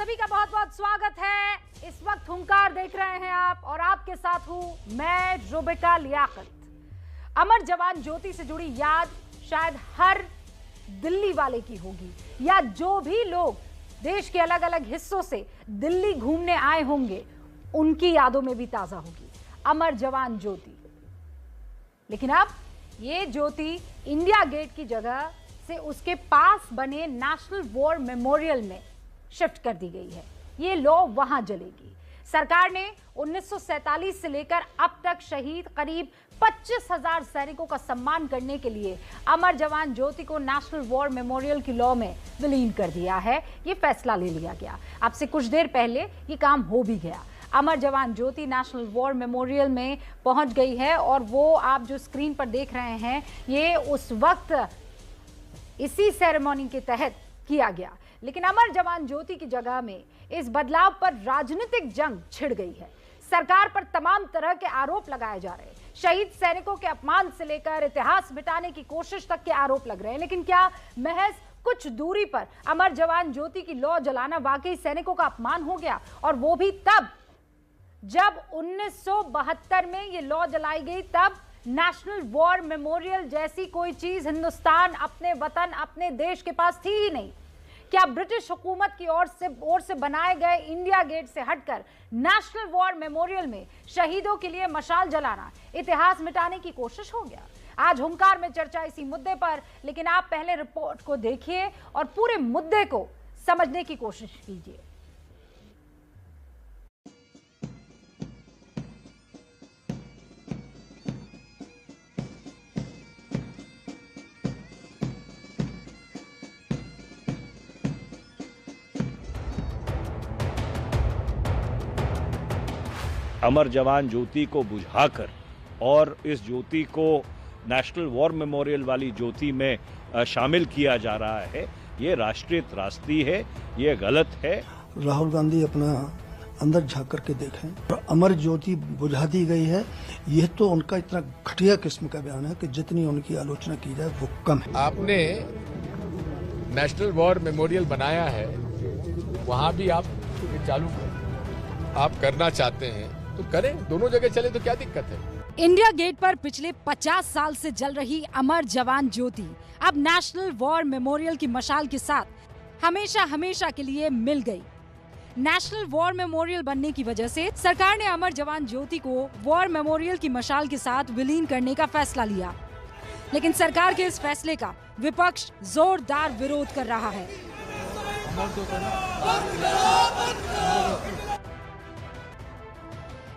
सभी का बहुत बहुत स्वागत है। इस वक्त हुंकार देख रहे हैं आप और आपके साथ हूं मैं रुबिका लियाकत। अमर जवान ज्योति से जुड़ी याद शायद हर दिल्ली वाले की होगी, या जो भी लोग देश के अलग अलग हिस्सों से दिल्ली घूमने आए होंगे उनकी यादों में भी ताजा होगी अमर जवान ज्योति। लेकिन अब ये ज्योति इंडिया गेट की जगह से उसके पास बने नेशनल वॉर मेमोरियल में शिफ्ट कर दी गई है। ये लौ वहां जलेगी। सरकार ने 1947 से लेकर अब तक शहीद करीब 25,000 सैनिकों का सम्मान करने के लिए अमर जवान ज्योति को नेशनल वॉर मेमोरियल की लॉ में विलीन कर दिया है। ये फैसला ले लिया गया। अब से कुछ देर पहले ये काम हो भी गया। अमर जवान ज्योति नेशनल वॉर मेमोरियल में पहुंच गई है और वो आप जो स्क्रीन पर देख रहे हैं ये उस वक्त इसी सेरेमनी के तहत किया गया। लेकिन अमर जवान ज्योति की जगह में इस बदलाव पर राजनीतिक जंग छिड़ गई है। सरकार पर तमाम तरह के आरोप लगाए जा रहे हैं। शहीद सैनिकों के अपमान से लेकर इतिहास मिटाने की कोशिश तक के आरोप लग रहे हैं। लेकिन क्या महज कुछ दूरी पर अमर जवान ज्योति की लौ जलाना वाकई सैनिकों का अपमान हो गया? और वो भी तब जब 1972 में ये लॉ जलाई गई, तब नेशनल वॉर मेमोरियल जैसी कोई चीज हिंदुस्तान, अपने वतन, अपने देश के पास थी ही नहीं। क्या ब्रिटिश हुकूमत की ओर से बनाए गए इंडिया गेट से हटकर नेशनल वॉर मेमोरियल में शहीदों के लिए मशाल जलाना इतिहास मिटाने की कोशिश हो गया? आज हुंकार में चर्चा इसी मुद्दे पर, लेकिन आप पहले रिपोर्ट को देखिए और पूरे मुद्दे को समझने की कोशिश कीजिए। अमर जवान ज्योति को बुझाकर और इस ज्योति को नेशनल वॉर मेमोरियल वाली ज्योति में शामिल किया जा रहा है, ये राष्ट्रीय त्रासदी है, ये गलत है। राहुल गांधी अपना अंदर झांक करके देखें। अमर ज्योति बुझा दी गई है, यह तो उनका इतना घटिया किस्म का बयान है कि जितनी उनकी आलोचना की जाए वो कम है। आपने नेशनल वॉर मेमोरियल बनाया है, वहां भी आप चालू आप करना चाहते हैं तो करें, दोनों जगह चले तो क्या दिक्कत है। इंडिया गेट पर पिछले 50 साल से जल रही अमर जवान ज्योति अब नेशनल वॉर मेमोरियल की मशाल के साथ हमेशा हमेशा के लिए मिल गई। नेशनल वॉर मेमोरियल बनने की वजह से सरकार ने अमर जवान ज्योति को वॉर मेमोरियल की मशाल के साथ विलीन करने का फैसला लिया। लेकिन सरकार के इस फैसले का विपक्ष जोरदार विरोध कर रहा है।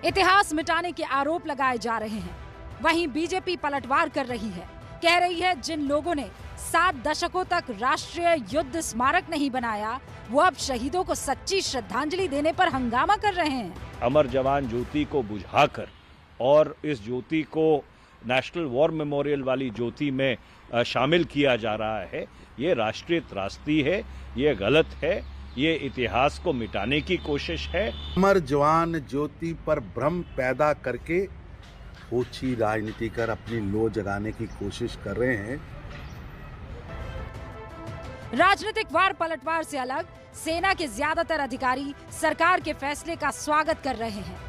इतिहास मिटाने के आरोप लगाए जा रहे हैं। वहीं बीजेपी पलटवार कर रही है, कह रही है जिन लोगों ने 7 दशकों तक राष्ट्रीय युद्ध स्मारक नहीं बनाया वो अब शहीदों को सच्ची श्रद्धांजलि देने पर हंगामा कर रहे हैं। अमर जवान ज्योति को बुझाकर और इस ज्योति को नेशनल वॉर मेमोरियल वाली ज्योति में शामिल किया जा रहा है, ये राष्ट्रीय त्रासदी है, ये गलत है, ये इतिहास को मिटाने की कोशिश है। अमर जवान ज्योति पर भ्रम पैदा करके ओछी राजनीति कर अपनी लो जगाने की कोशिश कर रहे हैं। राजनीतिक वार पलटवार से अलग सेना के ज्यादातर अधिकारी सरकार के फैसले का स्वागत कर रहे हैं।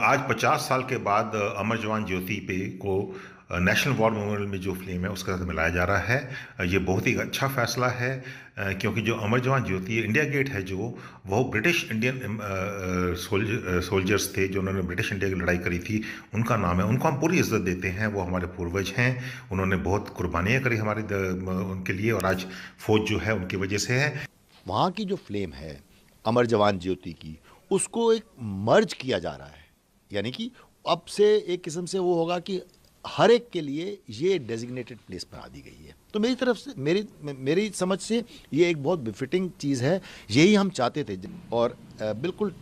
आज 50 साल के बाद अमर जवान ज्योति पे को नेशनल वॉर मेमोरियल में जो फ्लेम है उसके साथ मिलाया जा रहा है। ये बहुत ही अच्छा फैसला है, क्योंकि जो अमर जवान ज्योति है, इंडिया गेट है, जो वो ब्रिटिश इंडियन सोल्जर्स थे जो उन्होंने ब्रिटिश इंडिया की लड़ाई करी थी, उनका नाम है। उनको हम पूरी इज्जत देते हैं, वो हमारे पूर्वज हैं, उन्होंने बहुत कुर्बानियाँ करी हमारे उनके लिए, और आज फौज जो है उनकी वजह से है। वहाँ की जो फ्लेम है अमर जवान ज्योति की, उसको एक मर्ज किया जा रहा है, यानी कि अब से एक किस्म से वो होगा कि हर एक के लिए ये डेजिग्नेटेड प्लेस बना दी गई है। तो मेरी तरफ से मेरी समझ से ये एक बहुत बिफिटिंग चीज़ है, यही हम चाहते थे और बिल्कुल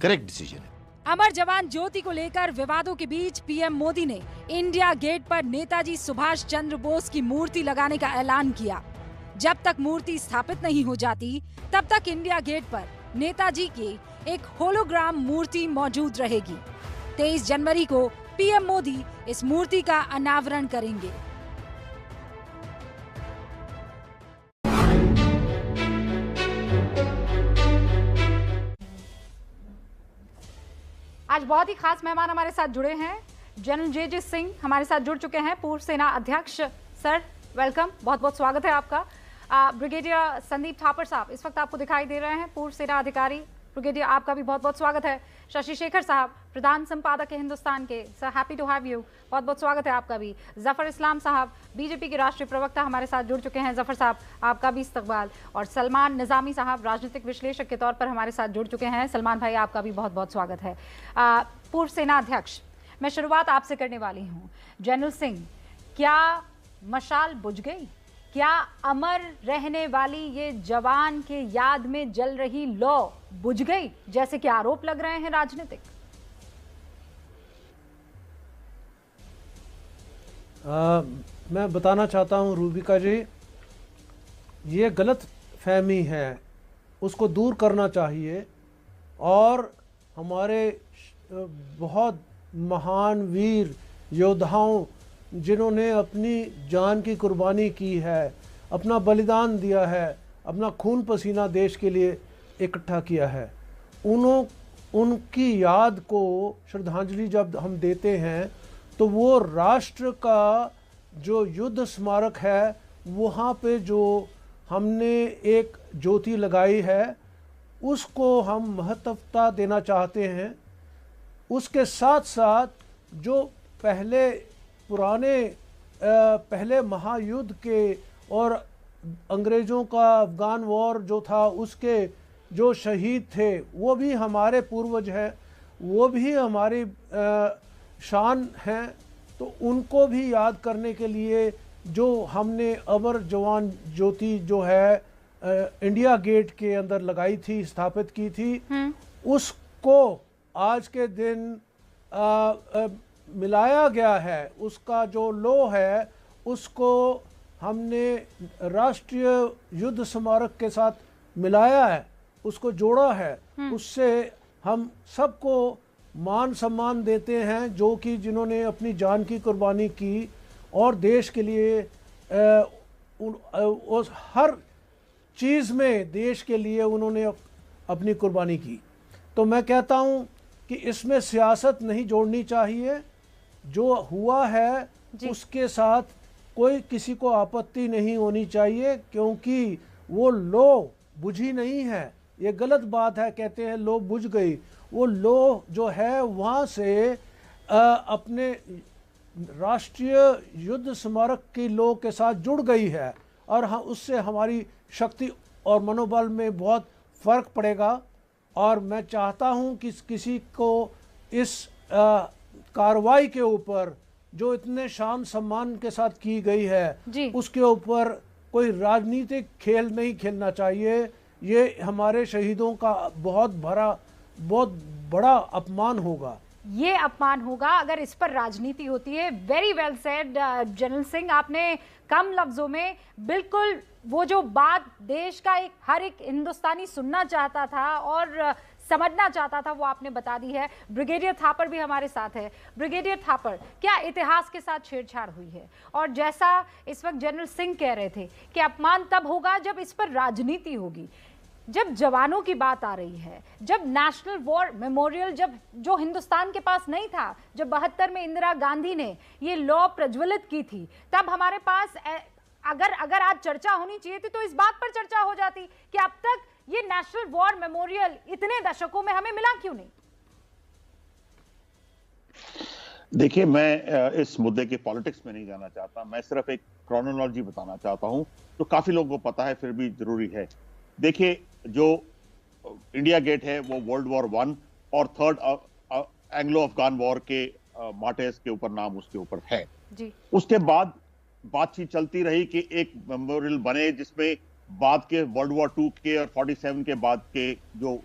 करेक्ट डिसीजन है। अमर जवान ज्योति को लेकर विवादों के बीच पीएम मोदी ने इंडिया गेट पर नेताजी सुभाष चंद्र बोस की मूर्ति लगाने का ऐलान किया। जब तक मूर्ति स्थापित नहीं हो जाती तब तक इंडिया गेट पर नेताजी की एक होलोग्राम मूर्ति मौजूद रहेगी। 23 जनवरी को पीएम मोदी इस मूर्ति का अनावरण करेंगे। आज बहुत ही खास मेहमान हमारे साथ जुड़े हैं। जनरल जे सिंह हमारे साथ जुड़ चुके हैं, पूर्व सेना अध्यक्ष। सर वेलकम, बहुत बहुत स्वागत है आपका। ब्रिगेडियर संदीप थापर साहब इस वक्त आपको दिखाई दे रहे हैं, पूर्व सेना अधिकारी। ब्रिगेडियर आपका भी बहुत बहुत स्वागत है। शशि शेखर साहब, प्रधान संपादक है हिंदुस्तान के, sir happy to have you, बहुत बहुत स्वागत है आपका भी। जफर इस्लाम साहब बीजेपी के राष्ट्रीय प्रवक्ता हमारे साथ जुड़ चुके हैं, जफर साहब आपका भी इस्तकबाल। और सलमान निजामी साहब राजनीतिक विश्लेषक के तौर पर हमारे साथ जुड़ चुके हैं, सलमान भाई आपका भी बहुत बहुत स्वागत है। पूर्व सेना अध्यक्ष, मैं शुरुआत आपसे करने वाली हूँ। जनरल सिंह, क्या मशाल बुझ गई? क्या अमर रहने वाली ये जवान के याद में जल रही लौ बुझ गई, जैसे कि आरोप लग रहे हैं राजनीतिक? मैं बताना चाहता हूं रूबिका जी, ये गलत फहमी है, उसको दूर करना चाहिए। और हमारे बहुत महान वीर योद्धाओं जिन्होंने अपनी जान की कुर्बानी की है, अपना बलिदान दिया है, अपना खून पसीना देश के लिए इकट्ठा किया है, उनकी याद को श्रद्धांजलि जब हम देते हैं तो वो राष्ट्र का जो युद्ध स्मारक है वहाँ पे जो हमने एक ज्योति लगाई है उसको हम महत्वता देना चाहते हैं। उसके साथ साथ जो पहले महायुद्ध के और अंग्रेज़ों का अफ़गान वॉर जो था उसके जो शहीद थे वो भी हमारे पूर्वज हैं, वो भी हमारी शान हैं। तो उनको भी याद करने के लिए जो हमने अमर जवान ज्योति जो है इंडिया गेट के अंदर लगाई थी, स्थापित की थी, उसको आज के दिन मिलाया गया है। उसका जो लो है उसको हमने राष्ट्रीय युद्ध स्मारक के साथ मिलाया है, उसको जोड़ा है। उससे हम सबको मान सम्मान देते हैं जो कि जिन्होंने अपनी जान की कुर्बानी की और देश के लिए हर चीज़ में देश के लिए उन्होंने अपनी कुर्बानी की। तो मैं कहता हूँ कि इसमें सियासत नहीं जोड़नी चाहिए। जो हुआ है उसके साथ कोई किसी को आपत्ति नहीं होनी चाहिए, क्योंकि वो लो बुझी नहीं है। ये गलत बात है, कहते हैं लो बुझ गई। वो लो जो है वहाँ से अपने राष्ट्रीय युद्ध स्मारक की लो के साथ जुड़ गई है और उससे हमारी शक्ति और मनोबल में बहुत फ़र्क पड़ेगा। और मैं चाहता हूँ कि किसी को इस कार्रवाई के ऊपर जो इतने शान सम्मान के साथ की गई है उसके ऊपर कोई राजनीतिक खेल नहीं खेलना चाहिए। ये हमारे शहीदों का बहुत बड़ा अपमान होगा। ये अपमान होगा अगर इस पर राजनीति होती है। Very well said general Singh, आपने कम लफ्जों में बिल्कुल वो जो बात देश का हर एक हिंदुस्तानी सुनना चाहता था और समझना चाहता था वो आपने बता दी है। ब्रिगेडियर थापर भी हमारे साथ है। ब्रिगेडियर थापर, क्या इतिहास के साथ छेड़छाड़ हुई है? और जैसा इस वक्त जनरल सिंह कह रहे थे कि अपमान तब होगा जब इस पर राजनीति होगी। जब जवानों की बात आ रही है, जब नेशनल वॉर मेमोरियल जब जो हिंदुस्तान के पास नहीं था, जब 72 में इंदिरा गांधी ने ये लॉ प्रज्वलित की थी, तब हमारे पास अगर आज चर्चा होनी चाहिए थी तो इस बात पर चर्चा हो जाती कि अब तक ये नेशनल वॉर मेमोरियल इतने दशकों में हमें मिला क्यों नहीं। देखिए, मैं इस मुद्दे के पॉलिटिक्स में नहीं जाना चाहता, मैं सिर्फ एक क्रोनोलॉजी बताना चाहता हूं तो काफी लोगों को पता है, फिर भी जरूरी है। देखिए, जो इंडिया गेट है वो वर्ल्ड वॉर 1 और थर्ड एंग्लो अफगान वॉर के मार्टिर्स के ऊपर नाम उसके ऊपर है जी। उसके बाद बातचीत चलती रही कि एक मेमोरियल बने जिसमें बाद के वर्ल्ड वॉर 2 के और 47 के बाद के जो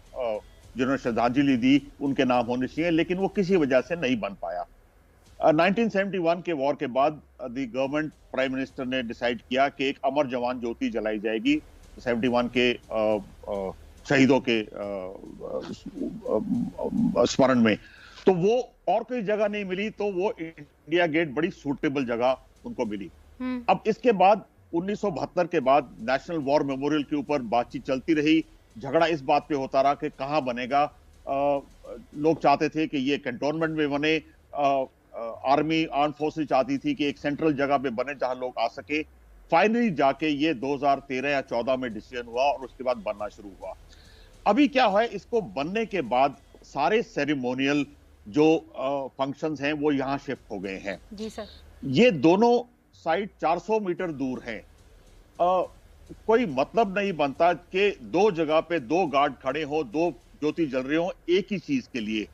जिन्होंने श्रद्धांजलि दी उनके नाम होने चाहिए, लेकिन वो किसी वजह से नहीं बन पाया। 1971 के वॉर के बाद द गवर्नमेंट प्राइम मिनिस्टर ने डिसाइड किया कि एक अमर जवान ज्योति जलाई जाएगी 71 के शहीदों के स्मरण में। तो वो और कोई जगह नहीं मिली, तो वो इंडिया गेट बड़ी सूटेबल जगह उनको मिली। अब इसके बाद 1972 के बाद नेशनल वॉर मेमोरियल के ऊपर बातचीत चलती रही, झगड़ा इस बात पे होता रहा कि कहां बनेगा। लोग चाहते थे कि ये कैंटोनमेंट में बने, आर्मी आर्म फोर्सेस चाहती थी कि एक सेंट्रल जगह पे बने जहां लोग आ सके। फाइनली जाके ये 2013 या 14 में डिसीजन हुआ और उसके बाद बनना शुरू हुआ। अभी क्या है, इसको बनने के बाद सारे सेरेमोनियल जो फंक्शंस हैं वो यहाँ शिफ्ट हो गए हैं। जी सर। ये दोनों साइड 400 मीटर दूर हैं। कोई मतलब नहीं बनता कि दो जगह पे दो गार्ड खड़े हो, दो ज्योति जल रहे हो एक ही चीज के लिए।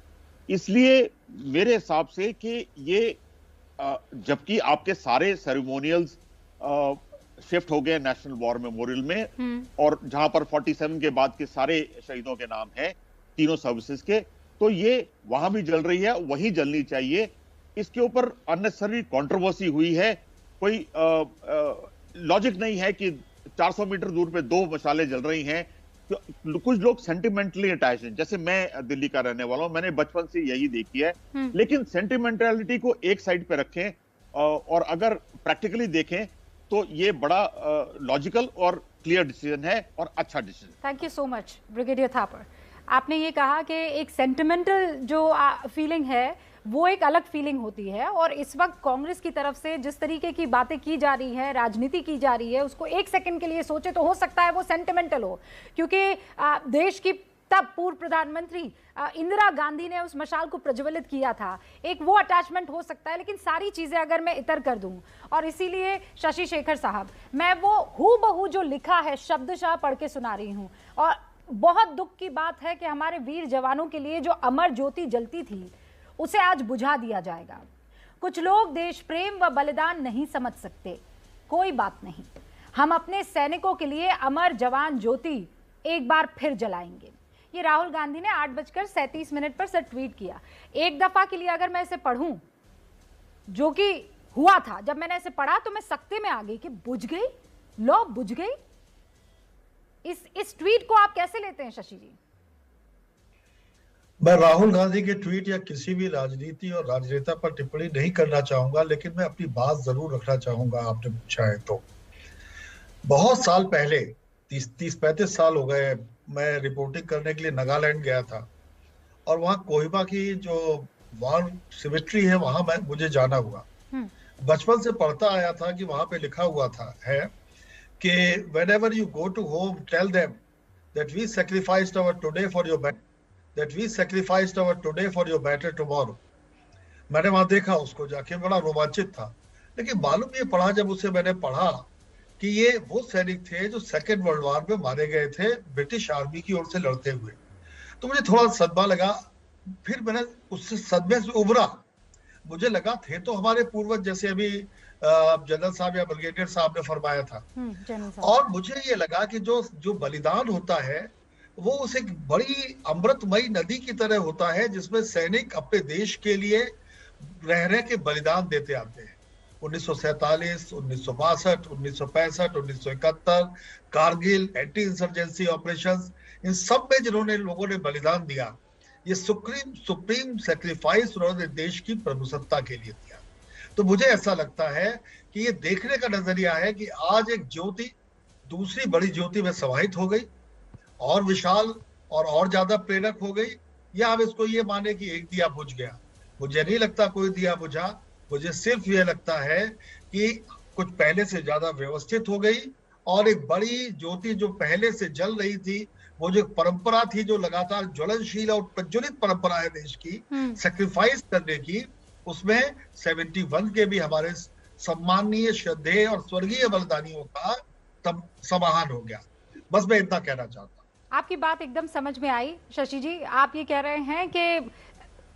इसलिए मेरे हिसाब से कि ये जबकि आपके सारे सेरेमोनियल्स शिफ्ट हो गए नेशनल वॉर मेमोरियल में, और जहां पर 47 के बाद के सारे शहीदों के नाम हैं तीनों सर्विसेज के, तो ये वहां भी जल रही है, वही जलनी चाहिए। इसके ऊपर अननेसेसरी कंट्रोवर्सी हुई है। कोई लॉजिक नहीं है कि 400 मीटर दूर पे दो मशालें जल रही हैं। तो कुछ लोग सेंटिमेंटली अटैच हैं, जैसे मैं दिल्ली का रहने वाला हूं, मैंने बचपन से यही देखी है। लेकिन सेंटिमेंटलिटी को एक साइड पे रखें और अगर प्रैक्टिकली देखें तो ये बड़ा लॉजिकल और क्लियर डिसीजन है और अच्छा decision. Thank you so much brigadier Thapar. आपने ये कहा कि एक सेंटिमेंटल जो फीलिंग है वो एक अलग फीलिंग होती है, और इस वक्त कांग्रेस की तरफ से जिस तरीके की बातें की जा रही है, राजनीति की जा रही है, उसको एक सेकंड के लिए सोचे तो हो सकता है वो सेंटिमेंटल हो, क्योंकि देश की तब पूर्व प्रधानमंत्री इंदिरा गांधी ने उस मशाल को प्रज्वलित किया था, एक वो अटैचमेंट हो सकता है। लेकिन सारी चीजें अगर मैं इतर कर दूं, और इसीलिए शशि शेखर साहब, मैं वो हूबहू जो लिखा है शब्दशः पढ़ के सुना रही हूं। और बहुत दुख की बात है कि हमारे वीर जवानों के लिए जो अमर ज्योति जलती थी उसे आज बुझा दिया जाएगा। कुछ लोग देश प्रेम व बलिदान नहीं समझ सकते, कोई बात नहीं, हम अपने सैनिकों के लिए अमर जवान ज्योति एक बार फिर जलाएंगे। ये राहुल गांधी ने 8:37 पर सर ट्वीट किया। एक दफा के लिए अगर मैं इसे पढ़ूं, जो कि हुआ था, जब मैंने इसे पढ़ा तो मैं सख्ते में आ गई कि बुझ गई, लो बुझ गई। इस ट्वीट को आप कैसे लेते हैं शशि जी? मैं राहुल गांधी के ट्वीट या किसी भी राजनीति और राजनेता पर टिप्पणी नहीं करना चाहूंगा, लेकिन मैं अपनी बात जरूर रखना चाहूंगा, आपने पूछा है तो। बहुत साल पहले, 30-35 साल हो गए, मैं रिपोर्टिंग करने के लिए नागालैंड गया था, और वहाँ कोहिमा की जो वॉर सिमेट्री है वहां मुझे जाना हुआ। बचपन से पढ़ता आया था कि वहां पे लिखा हुआ था है कि whenever you go to home, tell them that we sacrificed our today for your better tomorrow. मैंने वहां देखा उसको जाके, बड़ा रोमांचित था। लेकिन मालूम ये पढ़ा जब उसे मैंने पढ़ा कि ये वो सैनिक थे जो सेकेंड वर्ल्ड वॉर में मारे गए थे ब्रिटिश आर्मी की ओर से लड़ते हुए, तो मुझे थोड़ा सदमा लगा। फिर मैंने उस सदमे से उभरा, मुझे लगा थे तो हमारे पूर्वज, जैसे अभी जनरल साहब या ब्रिगेडियर साहब ने फरमाया था। और मुझे ये लगा कि जो बलिदान होता है वो उस एक बड़ी अमृतमयी नदी की तरह होता है, जिसमें सैनिक अपने देश के लिए रह के बलिदान देते आते हैं। 1947, 1962, 1965, 1971, कारगिल, एंटी इंसर्जेंसी ऑपरेशंस, इन सब में जिन्होंने लोगों ने बलिदान दिया, ये सुप्रीम सैक्रिफाइस उन्होंने देश की प्रभुसत्ता के लिए दिया। तो मुझे ऐसा लगता है कि ये देखने का नजरिया है कि आज एक ज्योति दूसरी बड़ी ज्योति में समाहित हो गई, और विशाल और ज्यादा प्रेरक हो गई, या हम इसको ये माने कि एक दिया बुझ गया। मुझे नहीं लगता कोई दिया बुझा, मुझे सिर्फ ये लगता है कि कुछ पहले से ज्यादा व्यवस्थित हो गई, और एक बड़ी ज्योति जो पहले से जल रही थी, वो जो परंपरा थी, जो लगातार ज्वलनशील और प्रज्वलित परंपरा है देश की सैक्रिफाइस करने की, उसमें 71 के भी हमारे सम्माननीय, श्रद्धेय और स्वर्गीय बलिदानियों का समाहन हो गया। बस मैं इतना कहना चाहता हूँ। आपकी बात एकदम समझ में आई शशि जी। आप ये कह रहे हैं कि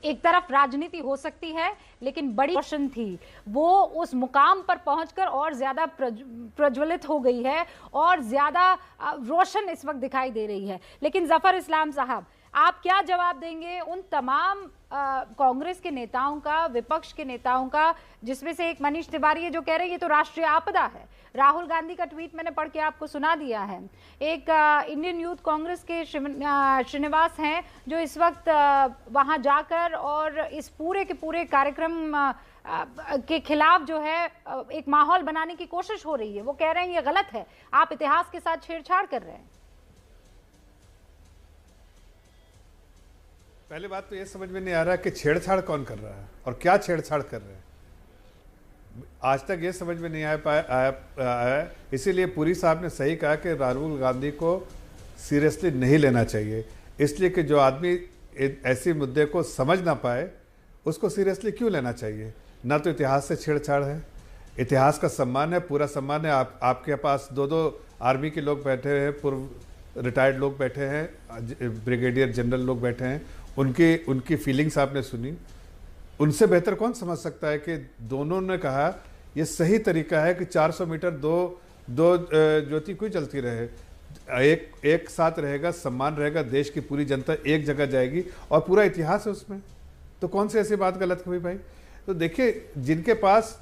एक तरफ राजनीति हो सकती है, लेकिन बड़ी रोशन थी वो उस मुकाम पर पहुंचकर और ज्यादा प्रज्वलित हो गई है, और ज्यादा रोशन इस वक्त दिखाई दे रही है। लेकिन जफर इस्लाम साहब, आप क्या जवाब देंगे उन तमाम कांग्रेस के नेताओं का, विपक्ष के नेताओं का, जिसमें से एक मनीष तिवारी है जो कह रहे हैं ये तो राष्ट्रीय आपदा है। राहुल गांधी का ट्वीट मैंने पढ़ के आपको सुना दिया है। एक इंडियन यूथ कांग्रेस के श्रीनिवास हैं जो इस वक्त वहां जाकर और इस पूरे के पूरे कार्यक्रम के खिलाफ जो है एक माहौल बनाने की कोशिश हो रही है। वो कह रहे हैं ये गलत है, आप इतिहास के साथ छेड़छाड़ कर रहे हैं। पहली बात तो ये समझ में नहीं आ रहा कि छेड़छाड़ कौन कर रहा है और क्या छेड़छाड़ कर रहे हैं। आज तक ये समझ में नहीं आया, इसीलिए पुरी साहब ने सही कहा कि राहुल गांधी को सीरियसली नहीं लेना चाहिए, इसलिए कि जो आदमी ऐसे मुद्दे को समझ ना पाए उसको सीरियसली क्यों लेना चाहिए। ना तो इतिहास से छेड़छाड़ है, इतिहास का सम्मान है, पूरा सम्मान है। आपके पास दो आर्मी के लोग बैठे हैं, पूर्व रिटायर्ड लोग बैठे हैं, ब्रिगेडियर जनरल लोग बैठे हैं, उनकी फीलिंग्स आपने सुनी। उनसे बेहतर कौन समझ सकता है कि दोनों ने कहा ये सही तरीका है कि 400 मीटर दो ज्योति क्यों जलती रहे, एक साथ रहेगा, सम्मान रहेगा, देश की पूरी जनता एक जगह जाएगी और पूरा इतिहास है उसमें। तो कौन सी ऐसी बात गलत हुई भाई। तो देखिए, जिनके पास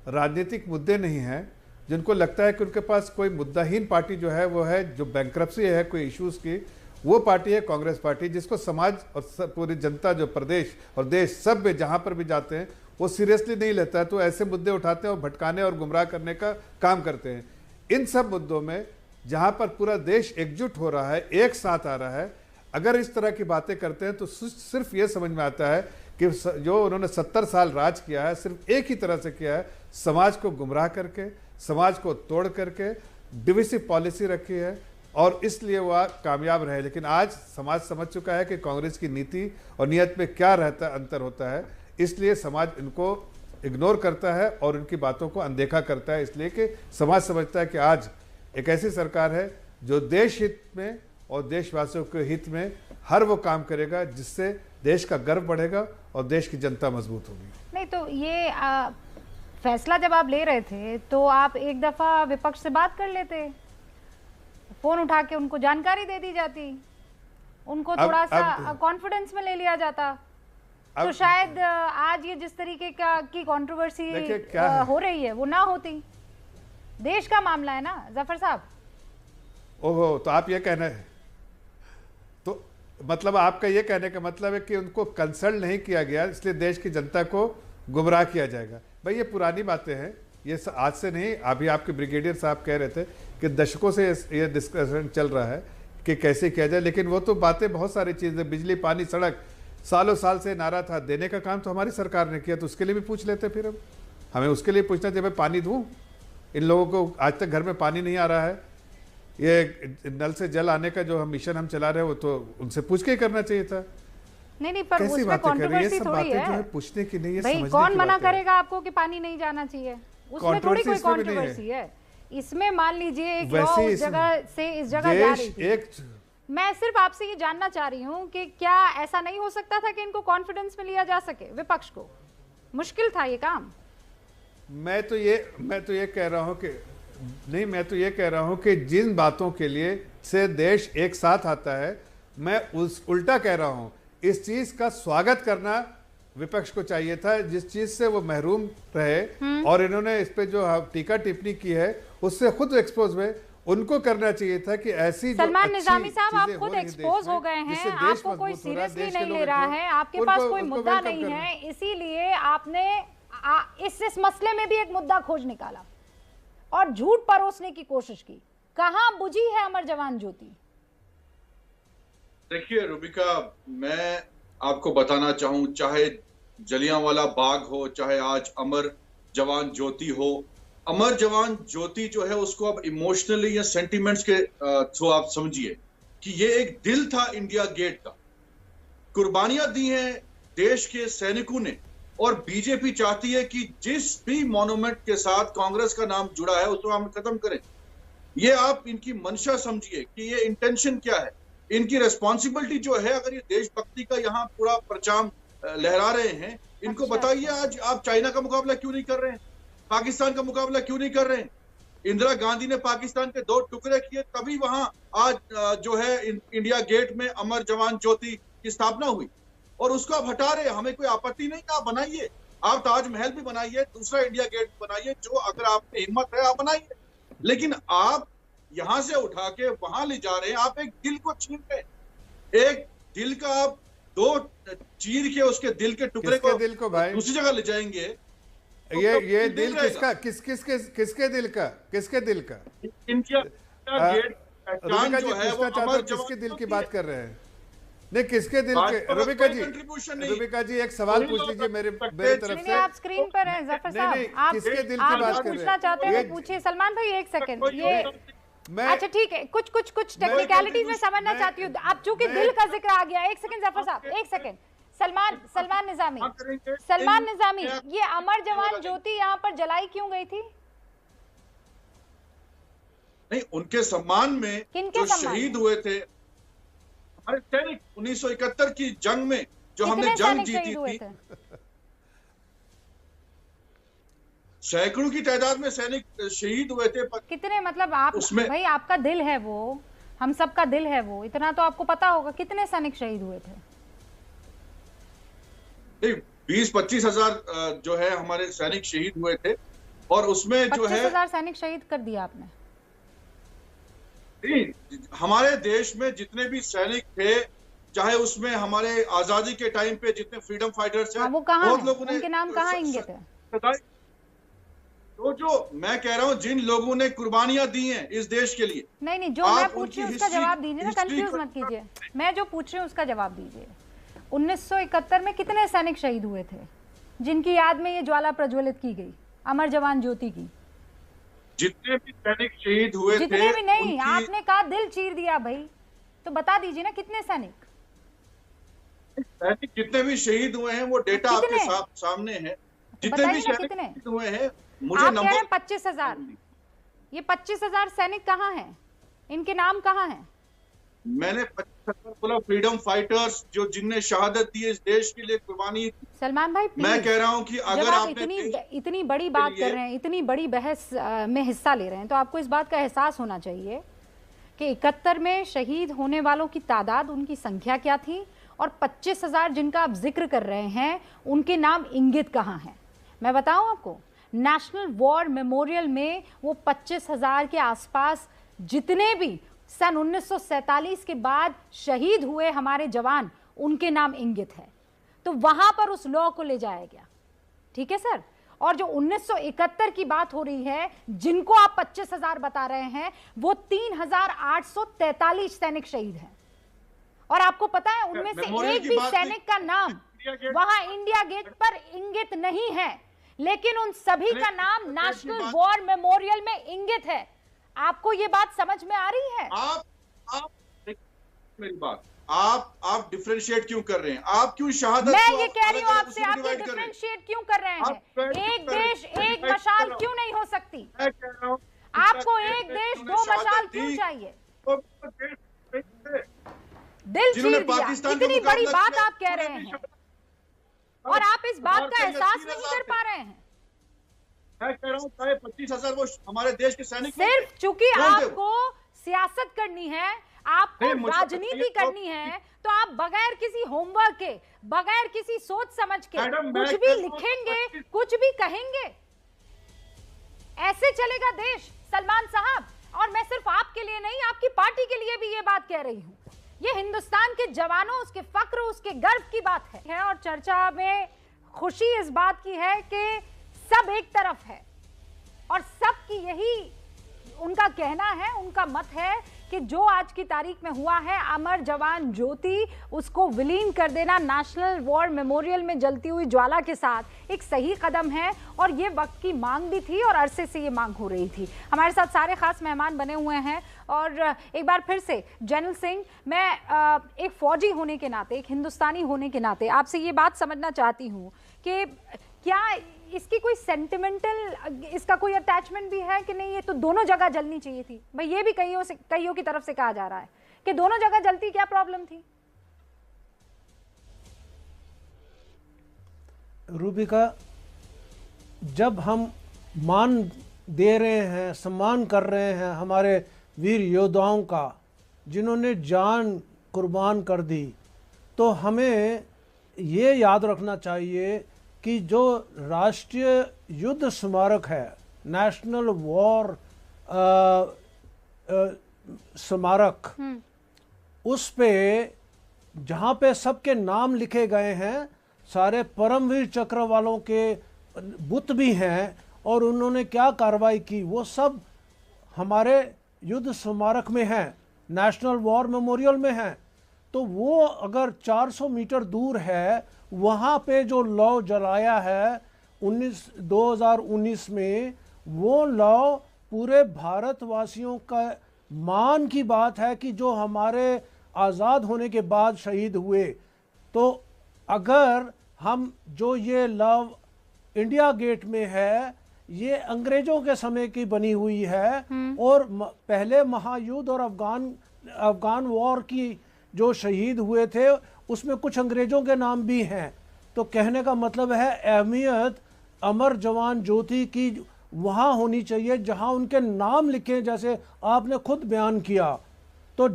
राजनीतिक मुद्दे नहीं हैं, जिनको लगता है कि उनके पास कोई मुद्दाहीन पार्टी जो है वो है जो बैंक्रप्सी है कोई इश्यूज की, वो पार्टी है कांग्रेस पार्टी, जिसको समाज और पूरी जनता जो प्रदेश और देश सब में जहां पर भी जाते हैं वो सीरियसली नहीं लेता है, तो ऐसे मुद्दे उठाते हैं और भटकाने और गुमराह करने का काम करते हैं। इन सब मुद्दों में जहां पर पूरा देश एकजुट हो रहा है, एक साथ आ रहा है, अगर इस तरह की बातें करते हैं तो सिर्फ ये समझ में आता है कि जो उन्होंने 70 साल राज किया है सिर्फ एक ही तरह से किया है, समाज को गुमराह करके, समाज को तोड़ करके, डिविसिव पॉलिसी रखी है और इसलिए वह कामयाब रहे। लेकिन आज समाज समझ चुका है कि कांग्रेस की नीति और नीयत में क्या रहता अंतर होता है, इसलिए समाज इनको इग्नोर करता है और उनकी बातों को अनदेखा करता है, इसलिए कि समाज समझता है कि आज एक ऐसी सरकार है जो देश हित में और देशवासियों के हित में हर वो काम करेगा जिससे देश का गर्व बढ़ेगा और देश की जनता मजबूत होगी। नहीं तो ये फैसला जब आप ले रहे थे तो आप एक दफा विपक्ष से बात कर लेते, फोन उठा के उनको जानकारी दे दी जाती, उनको थोड़ा सा कॉन्फिडेंस में ले लिया जाता, तो शायद आज ये जिस तरीके की कंट्रोवर्सी हो रही है वो ना होती। देश का मामला है ना जफर साहब। ओहो, तो आप ये कहना है, तो मतलब आपका ये कहने का मतलब है कि उनको कंसल्ट नहीं किया गया इसलिए देश की जनता को गुमराह किया जाएगा। भाई ये पुरानी बातें हैं, ये आज से नहीं। अभी आपके ब्रिगेडियर साहब कह रहे थे कि दशकों से ये डिस्कशन चल रहा है कि कैसे किया जाए, लेकिन वो तो बातें बहुत सारी चीज़ें, बिजली, पानी, सड़क, सालों साल से नारा था, देने का काम तो हमारी सरकार ने किया, तो उसके लिए भी पूछ लेते। फिर अब हमें उसके लिए पूछना चाहिए, भाई पानी दूँ, इन लोगों को आज तक घर में पानी नहीं आ रहा है, ये नल से जल आने का जो हम मिशन हम चला रहे हैं वो तो उनसे पूछ के ही करना चाहिए था। नहीं पर उसमें कंट्रोवर्सी थोड़ी है, पूछने की नहीं है, भाई कौन मना करेगा आपको कि पानी नहीं जाना चाहिए, उसमें थोड़ी कोई कंट्रोवर्सी है। इसमें मान लीजिए एक लॉ उस जगह से इस जगह जा रही थी, मैं सिर्फ आपसे ये जानना चाह रही हूँ कि क्या ऐसा नहीं हो सकता था कि इनको कॉन्फिडेंस में लिया जा सके, विपक्ष को मुश्किल था ये काम। मैं तो ये कह रहा हूँ कि नहीं, मैं तो ये कह रहा हूँ कि जिन बातों के लिए से देश एक साथ आता है, मैं उल्टा कह रहा हूँ, इस चीज का स्वागत करना विपक्ष को चाहिए था, जिस चीज से वो महरूम रहे और इन्होंने इस पे जो टीका टिप्पणी की है उससे खुद एक्सपोज हुए, उनको करना चाहिए था कि ऐसी सलमान निजामी साहब, आप खुद एक्सपोज हो गए हैं, आपको कोई सीरियसली नहीं ले रहा है, आपके पास कोई मुद्दा नहीं है, इसीलिए आपने इस मसले में भी एक मुद्दा खोज निकाला और झूठ परोसने की कोशिश की। कहां बुझी है अमर जवान ज्योति? देखिए रुबिका, मैं आपको बताना चाहूं, चाहे जलियांवाला बाग हो, चाहे आज अमर जवान ज्योति हो, अमर जवान ज्योति जो है उसको अब इमोशनली या सेंटिमेंट्स के थ्रू आप समझिए कि ये एक दिल था इंडिया गेट का। कुर्बानियां दी हैं देश के सैनिकों ने और बीजेपी चाहती है कि जिस भी मॉन्यूमेंट के साथ कांग्रेस का नाम जुड़ा है उसको हम खत्म करें। ये आप इनकी मंशा समझिए कि ये इंटेंशन क्या है, इनकी रिस्पॉन्सिबिलिटी जो है। अगर ये देशभक्ति का यहाँ पूरा परचाम लहरा रहे हैं, इनको बताइए आज आप चाइना का मुकाबला क्यों नहीं कर रहे हैं, पाकिस्तान का मुकाबला क्यों नहीं कर रहे हैं। इंदिरा गांधी ने पाकिस्तान के 2 टुकड़े किए, तभी वहां आज जो है इंडिया गेट में अमर जवान ज्योति की स्थापना हुई और उसको आप हटा रहे। हमें कोई आपत्ति नहीं, आप बनाइए, आप ताजमहल भी बनाइए, दूसरा इंडिया गेट बनाइए, जो अगर आप में हिम्मत है आप बनाइए, लेकिन आप यहां से उठा के वहां ले जा रहे हैं। आप एक दिल को छीन रहे, एक दिल का आप 2 चीर के उसके दिल के टुकड़े को दिल को भाई दूसरी जगह ले जाएंगे। तो ये दिल किसका, किसके दिल का, किसके दिल का? इंडिया गेट जो है वो किसके दिल की बात कर रहे हैं? नहीं, किसके दिल के? रुबिका जी, कंट्रीब्यूशन नहीं। रुबिका जी एक सवाल पूछ लीजिए मेरे तरफ से। आप स्क्रीन पर हैं जफर साहब, आप किसके दिल की बात कर रहे पूछना हैं? चाहते हैं पूछिए। सलमान भाई एक सेकंड, ये मैं अच्छा ठीक है, कुछ टेक्निकलिटीज में समझना चाहती हूँ। आप चूंकि दिल का जिक्र आ गया, एक सेकंड जफर साहब, एक सेकंड। सलमान निजामी, ये अमर जवान ज्योति यहाँ पर जलाई क्यों गई थी? नहीं, उनके सम्मान में किनके जो सम्मान शहीद हुए थे हमारे सैनिक 1971 की जंग में, जो हमने जंग जीती थी, सैकड़ों की तादाद में सैनिक शहीद हुए थे। कितने, मतलब आप भाई आपका दिल है वो, हम सबका दिल है वो, इतना तो आपको पता होगा कितने सैनिक शहीद हुए थे? 20-25 हजार जो है हमारे सैनिक शहीद हुए थे, और उसमें जो है 25,000 सैनिक शहीद कर दिया आपने। हमारे देश में जितने भी सैनिक थे, चाहे उसमें हमारे आजादी के टाइम पे जितने फ्रीडम फाइटर्स हैं, वो कहाँ बहुत हैं? लोगों ने उनके नाम कहाँ इंगित है? तो जो मैं कह रहा हूँ, जिन लोगों ने कुर्बानियां दी हैं इस देश के लिए, नहीं, जो मैं पूछ रही हूँ उसका जवाब दीजिए ना, कंफ्यूज मत कीजिए। मैं जो पूछ रही हूँ उसका जवाब दीजिए। 1971 में कितने सैनिक शहीद हुए थे जिनकी याद में ये ज्वाला प्रज्वलित की गई, अमर जवान ज्योति की? जितने भी सैनिक शहीद हुए थे, जितने भी नहीं, आपने कहा दिल चीर दिया भाई, तो बता दीजिए ना कितने सैनिक जितने भी शहीद हुए हैं वो डेटा आपके सामने है। जितने भी शहीद हुए हैं, मुझे नंबर 25,000, ये 25,000 सैनिक कहाँ हैं? इनके नाम कहाँ हैं? मैंने 25,000 बोला, फ्रीडम फाइटर्स जो जिनने शहादत दी इस देश के लिए, कुर्बानी। सलमान भाई मैं कह रहा हूं कि अगर आप इतनी बड़ी बात कर रहे हैं, इतनी बड़ी बहस में हिस्सा ले रहे हैं, तो आपको इस बात का एहसास होना चाहिए कि 71 में शहीद होने वालों की तादाद, उनकी संख्या क्या थी, और 25,000 जिनका आप जिक्र कर रहे हैं उनके नाम इंगित कहाँ हैं? मैं बताऊं आपको, नेशनल वॉर मेमोरियल में वो 25,000 के आसपास जितने भी सन 1947 के बाद शहीद हुए हमारे जवान, उनके नाम इंगित है। तो वहां पर उस लॉ को ले जाया गया, ठीक है सर। और जो 1971 की बात हो रही है, जिनको आप 25,000 बता रहे हैं, वो 3,843 सैनिक शहीद हैं। और आपको पता है उनमें से एक भी सैनिक का नाम वहां इंडिया गेट पर इंगित नहीं है, लेकिन उन सभी का नाम नेशनल वॉर मेमोरियल में इंगित है। आपको ये बात समझ में आ रही है? आप मेरी बात, आप डिफरेंशिएट क्यों कर रहे हैं? आप क्यों शहादत? मैं ये कह रही हूँ आपसे, आप ये डिफरेंशिएट क्यों कर रहे हैं? एक देश एक मशाल क्यों नहीं हो सकती? आपको एक देश दो मशाल क्यों चाहिए? दिल चीर दिया, इतनी बड़ी बात आप कह रहे हैं और आप इस बात का एहसास नहीं कर पा रहे हैं। मैं कह रहा हूँ 25,000 वो हमारे देश के सैनिक, सिर्फ चूंकि आपको सियासत करनी है, आपको राजनीति करनी है, तो आप बगैर किसी होमवर्क के, बगैर किसी सोच समझ के कुछ भी लिखेंगे, कुछ भी कहेंगे। ऐसे चलेगा देश सलमान साहब। और मैं सिर्फ आपके लिए नहीं, आपकी पार्टी के लिए भी ये बात कह रही हूँ। ये हिंदुस्तान के जवानों, उसके फक्र, उसके गर्व की बात है। और चर्चा में खुशी इस बात की है कि सब एक तरफ है और सबकी यही उनका कहना है, उनका मत है कि जो आज की तारीख में हुआ है, अमर जवान ज्योति, उसको विलीन कर देना नेशनल वॉर मेमोरियल में जलती हुई ज्वाला के साथ एक सही कदम है। और ये वक्त की मांग भी थी और अरसे से ये मांग हो रही थी। हमारे साथ सारे खास मेहमान बने हुए हैं और एक बार फिर से जनरल सिंह, मैं एक फौजी होने के नाते, एक हिंदुस्तानी होने के नाते आपसे ये बात समझना चाहती हूँ कि क्या इसकी कोई सेंटिमेंटल, इसका कोई अटैचमेंट भी है कि नहीं, ये तो दोनों जगह जलनी चाहिए थी? भाई ये भी कईयों की तरफ से कहा जा रहा है कि दोनों जगह जलती, क्या प्रॉब्लम थी? रूबिका, जब हम मान दे रहे हैं, सम्मान कर रहे हैं हमारे वीर योद्धाओं का जिन्होंने जान कुर्बान कर दी, तो हमें ये याद रखना चाहिए कि जो राष्ट्रीय युद्ध स्मारक है, नेशनल वॉर स्मारक, उस पे जहाँ पे सबके नाम लिखे गए हैं, सारे परमवीर चक्र वालों के बुत भी हैं और उन्होंने क्या कार्रवाई की वो सब हमारे युद्ध स्मारक में हैं, नेशनल वॉर मेमोरियल में हैं। तो वो अगर 400 मीटर दूर है, वहाँ पे जो लौ जलाया है 2019 में, वो लौ पूरे भारतवासियों का मान की बात है कि जो हमारे आज़ाद होने के बाद शहीद हुए। तो अगर हम जो ये लव इंडिया गेट में है, ये अंग्रेजों के समय की बनी हुई है और पहले महायुद्ध और अफगान वॉर की जो शहीद हुए थे उसमें कुछ अंग्रेजों के नाम भी हैं। तो कहने का मतलब है अहमियत अमर जवान ज्योति की वहाँ होनी चाहिए जहाँ उनके नाम लिखे, जैसे आपने खुद बयान किया। तो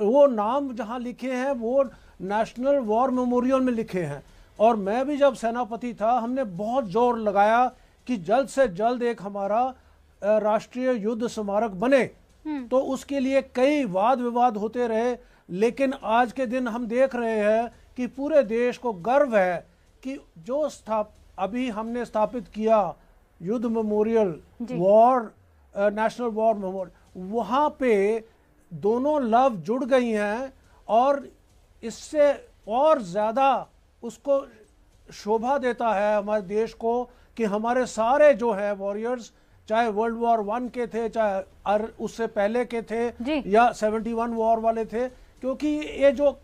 वो नाम जहाँ लिखे हैं वो नेशनल वॉर मेमोरियल में लिखे हैं। और मैं भी जब सेनापति था, हमने बहुत जोर लगाया कि जल्द से जल्द एक हमारा राष्ट्रीय युद्ध स्मारक बने। तो उसके लिए कई वाद विवाद होते रहे, लेकिन आज के दिन हम देख रहे हैं कि पूरे देश को गर्व है कि जो अभी हमने स्थापित किया युद्ध memorial, war national war memorial, वहाँ पे दोनों लव जुड़ गई हैं और इससे और ज़्यादा उसको शोभा देता है हमारे देश को कि हमारे सारे जो है वॉरियर्स, चाहे वर्ल्ड वॉर 1 के थे, चाहे उससे पहले के थे या 71 वॉर वाले थे, क्योंकि ये जो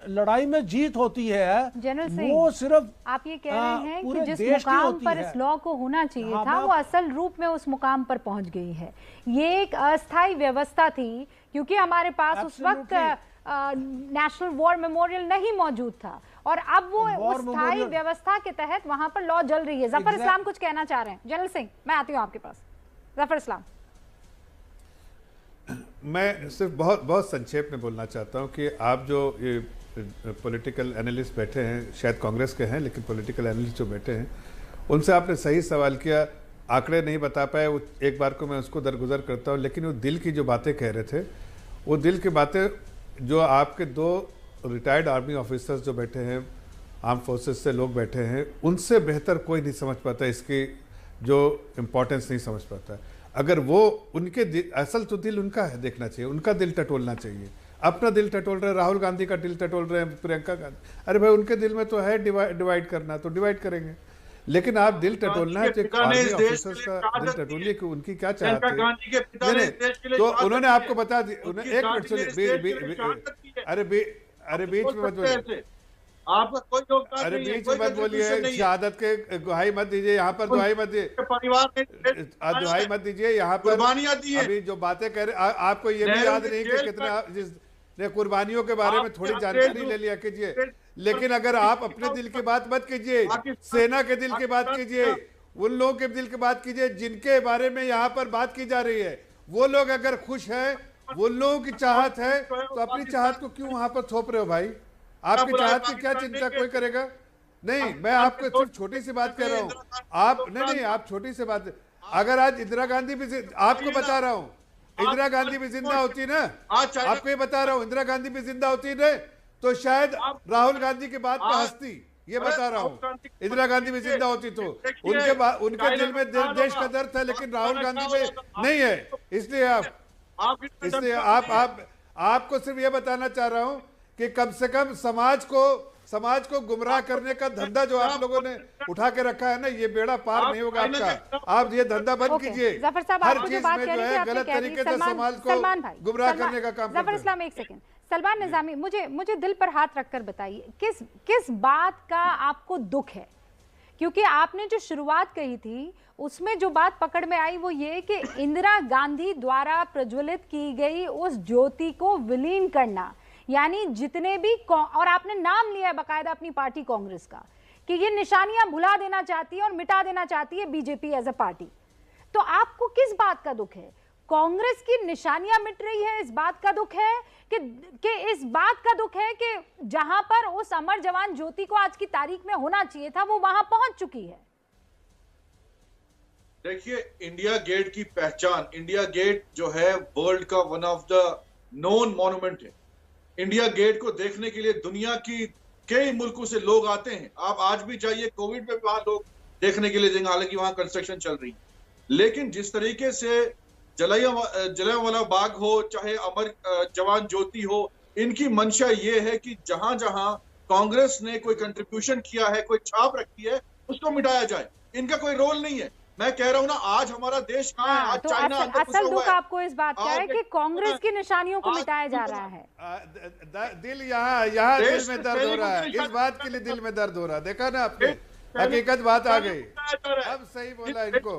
लड़ाई में जीत होती है वो सिर्फ आप ये कह रहे हैं कि जिस देश मुकाम पर इस लॉ को होना चाहिए था वो असल रूप में उस मुकाम पर पहुंच गई है। ये एक अस्थायी व्यवस्था थी क्योंकि हमारे पास उस वक्त नेशनल वॉर मेमोरियल नहीं मौजूद था और अब वो उस स्थायी व्यवस्था के तहत वहां पर लॉ जल रही है। जफर इस्लाम कुछ कहना चाह रहे हैं। जनरल सिंह, मैं आती हूँ आपके पास। जफर इस्लाम, मैं सिर्फ बहुत संक्षेप में बोलना चाहता हूं कि आप जो ये पॉलिटिकल एनालिस्ट बैठे हैं, शायद कांग्रेस के हैं लेकिन पॉलिटिकल एनालिस्ट जो बैठे हैं, उनसे आपने सही सवाल किया, आंकड़े नहीं बता पाए। वो एक बार को मैं उसको दरगुजर करता हूं, लेकिन वो दिल की जो बातें कह रहे थे, वो दिल की बातें जो आपके 2 रिटायर्ड आर्मी ऑफिसर्स जो बैठे हैं, आर्म फोर्सेस से लोग बैठे हैं, उनसे बेहतर कोई नहीं समझ पाता, इसकी जो इम्पोर्टेंस नहीं समझ पाता। अगर वो उनके असल तो दिल उनका है, देखना चाहिए, उनका दिल टटोलना चाहिए। अपना दिल टटोल रहे हैं, राहुल गांधी का दिल टटोल रहे हैं, प्रियंका गांधी, अरे भाई उनके दिल में तो है डिवाइड करना, तो डिवाइड करेंगे। लेकिन आप दिल टटोलना है तो आर्मी ऑफिसर्स का दिल टटोलिए कि उनकी क्या चाहते हैं। तो उन्होंने आपको बता दिया, एक मिनट सुनिए, अरे बीच में मत बोलिए, आपका कोई योगदान अरे बीच में मत बोलिए, शहादत के दुहाई मत दीजिए, यहाँ पर दुहाई मत दीजिए, परिवार में दुहाई मत दीजिए यहाँ पर। अभी जो बातें कह रहे, आपको ये भी याद नहीं कि कितना कुर्बानियों के बारे में थोड़ी जानकारी ले लिया कीजिए। लेकिन अगर आप अपने दिल की बात मत कीजिए, सेना के दिल की बात कीजिए, उन लोगों के दिल की बात कीजिए जिनके बारे में यहाँ पर बात की जा रही है। वो लोग अगर खुश हैं, वो लोगों की चाहत है, तो अपनी चाहत को क्यों वहां पर थोप रहे हो भाई? आपकी चाहत की क्या चिंता कोई करेगा? नहीं, मैं आपको सिर्फ छोटी सी बात कह रहा हूँ। आप नहीं, आप छोटी सी बात, अगर आज इंदिरा गांधी भी, आपको बता रहा हूँ, इंदिरा गांधी भी जिंदा होती ना, आपको ये बता रहा हूँ, इंदिरा गांधी भी जिंदा होती ना, तो शायद राहुल गांधी की बात पे हंसती। ये बता रहा हूँ, इंदिरा गांधी भी जिंदा होती तो उनके दिल में देश का दर्द था, लेकिन राहुल गांधी में नहीं है। इसलिए आपको सिर्फ ये बताना चाह रहा हूँ कि कम से कम समाज को गुमराह करने का धंधा जो आप लोगों ने उठा के रखा है ना, ये बेड़ा पार नहीं होगा आपका। आप ये धंधा बंद कीजिए। हर चीज में जो है गलत तरीके से समाज को गुमराह करने का काम करते हैं। इस्लाम, एक सेकंड, सलमान निजामी, मुझे दिल पर हाथ रखकर बताइए, किस बात का आपको दुख है? क्योंकि आपने जो शुरुआत कही थी उसमें जो बात पकड़ में आई वो ये कि इंदिरा गांधी द्वारा प्रज्वलित की गई उस ज्योति को विलीन करना, यानी जितने भी, और आपने नाम लिया है बकायदा अपनी पार्टी कांग्रेस का, कि ये निशानियां भुला देना चाहती है और मिटा देना चाहती है बीजेपी एज अ पार्टी। तो आपको किस बात का दुख है? कांग्रेस की निशानियां मिट रही है, इस बात का दुख है कि इस बात का दुख है कि जहां पर उस अमर जवान ज्योति को आज की तारीख में होना चाहिए था वो वहां पहुंच चुकी है? देखिए, इंडिया गेट की पहचान, इंडिया गेट जो है वर्ल्ड का one of the known monument है। इंडिया गेट को देखने के लिए दुनिया की कई मुल्कों से लोग आते हैं। आप आज भी जाइए, कोविड में वहां लोग देखने के लिए जाएंगे, हालांकि वहां कंस्ट्रक्शन चल रही है। लेकिन जिस तरीके से जलियांवाला बाग हो, चाहे अमर जवान ज्योति हो, इनकी मंशा ये है कि जहां जहां कांग्रेस ने कोई कंट्रीब्यूशन किया है, कोई छाप रखी है, उसको मिटाया जाए। इनका कोई रोल नहीं है। मैं कह रहा हूं ना, आज हमारा देश कहाँ है? आज तो चाइना अंदर घुसा असल हुआ दुख है। आपको इस बात का है कि कांग्रेस की निशानियों को मिटाया जा रहा है। दिल यहाँ दिल में दर्द हो रहा है, इस बात के लिए दिल में दर्द हो रहा है। देखा ना आपने, हकीकत बात आ गई। अब सही बोला इनको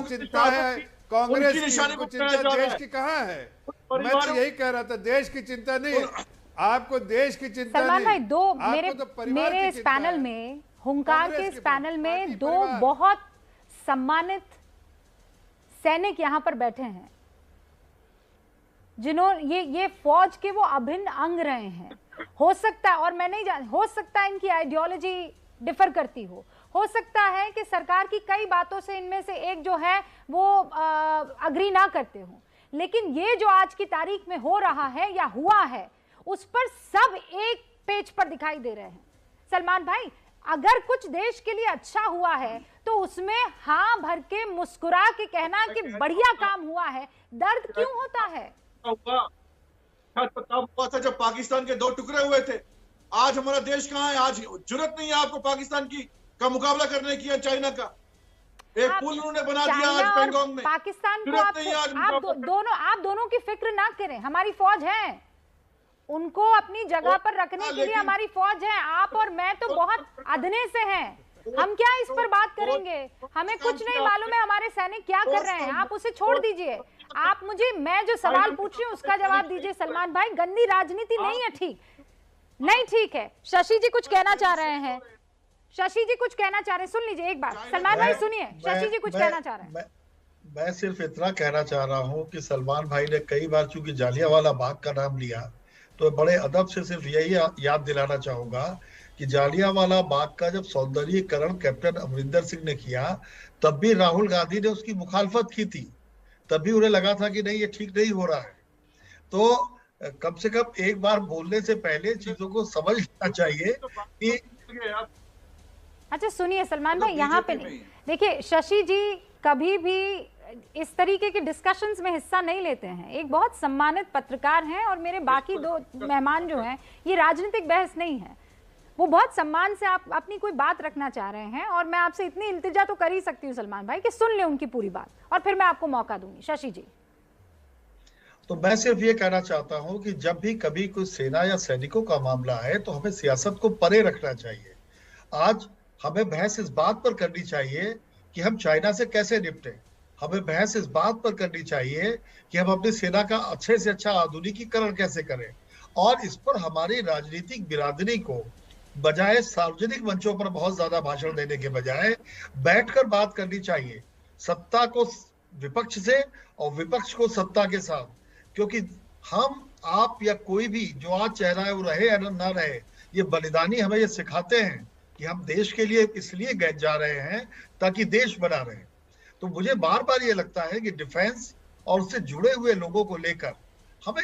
चिंता है कांग्रेस की, इनको चिंता देश की कहाँ है? मैं तो यही कह रहा था, देश की चिंता नहीं, आपको देश की चिंता नहीं। सलमान भाई, मेरे इस पैनल में, हुंकार के इस पैनल में 2 बहुत सम्मानित सैनिक यहां पर बैठे हैं, जिन्होंने ये फौज के वो अभिन्न अंग रहे हैं। हो सकता है, और मैं नहीं जान, हो सकता है इनकी आइडियोलॉजी डिफर करती हो सकता है कि सरकार की कई बातों से इनमें से एक जो है वो अग्री ना करते हो, लेकिन ये जो आज की तारीख में हो रहा है या हुआ है, उस पर सब एक पेज पर दिखाई दे रहे हैं। सलमान भाई, अगर कुछ देश के लिए अच्छा हुआ है तो उसमें हाँ भर के मुस्कुरा के कहना कि बढ़िया काम हुआ है, दर्द क्यों होता है? हुआ था जब पाकिस्तान के 2 टुकड़े हुए थे। आज हमारा देश कहाँ है? आज जुर्रत नहीं है आपको पाकिस्तान का मुकाबला करने की, चाइना का एक पुल उन्होंने बना दिया आज पैंगोंग में। पाकिस्तान को आप दोनों की फिक्र ना करें, हमारी फौज है, उनको अपनी जगह पर रखने के लिए हमारी फौज है। आप और मैं तो बहुत अदने से हैं, हम क्या इस पर बात करेंगे? हमें कुछ नहीं मालूम है हमारे सैनिक क्या कर रहे हैं, आप उसे छोड़ दीजिए। आप मुझे, मैं जो सवाल पूछ रही हूँ उसका जवाब दीजिए सलमान भाई। गंदी राजनीति नहीं है, ठीक है। शशि जी कुछ कहना चाह रहे हैं, सुन लीजिए एक बार। सलमान भाई सुनिए, शशि जी कुछ कहना चाह रहे हैं। मैं सिर्फ इतना कहना चाह रहा हूँ कि सलमान भाई ने कई बार चूंकि जालियांवाला बाग का नाम लिया, तो बड़े अदब से सिर्फ यही याद दिलाना चाहूंगा कि जालियांवाला बाग का जब सौंदर्यीकरण कैप्टन अमरिंदर सिंह ने किया, तब भी राहुल गांधी ने उसकी मुखालफत की थी। तब भी उन्हें लगा था कि नहीं, ये ठीक नहीं हो रहा है। तो कम से कम एक बार बोलने से पहले चीजों को समझ लेना चाहिए कि अच्छा सुनिए सलमान भाई, यहाँ पे नहीं, देखिए शशि जी कभी भी इस तरीके के डिस्कशंस में हिस्सा नहीं लेते हैं। एक बहुत सम्मानित पत्रकार हैं और मेरे बाकी 2 मेहमान जो हैं, ये राजनीतिक बहस नहीं है, वो बहुत सम्मान से आप अपनी कोई बात रखना चाह रहे हैं, और मैं आपसे इतनी इल्तिजा तो कर ही सकती हूँ सलमान भाई कि सुन ले उनकी पूरी बात और फिर मैं आपको मौका दूंगी। शशि जी, तो मैं सिर्फ ये कहना चाहता हूं कि जब भी कभी कोई सेना या सैनिकों का मामला है तो हमें सियासत को परे रखना चाहिए। आज हमें बहस इस बात पर करनी चाहिए कि हम चाइना से कैसे निपटें। हमें बहस इस बात पर करनी चाहिए कि हम अपनी सेना का अच्छे से अच्छा आधुनिकीकरण कैसे करें, और इस पर हमारी राजनीतिक बिरादरी को बजाय सार्वजनिक मंचों पर बहुत ज्यादा भाषण देने के बजाय बैठकर बात करनी चाहिए, सत्ता को विपक्ष से और विपक्ष को सत्ता के साथ। क्योंकि हम, आप या कोई भी जो आज चाह रहा है वो रहे या ना रहे, ये बलिदानी हमें ये सिखाते हैं कि हम देश के लिए इसलिए गए जा रहे हैं ताकि देश बना रहे। तो मुझे बार बार ये लगता है कि डिफेंस और उससे जुड़े हुए लोगों को लेकर हमें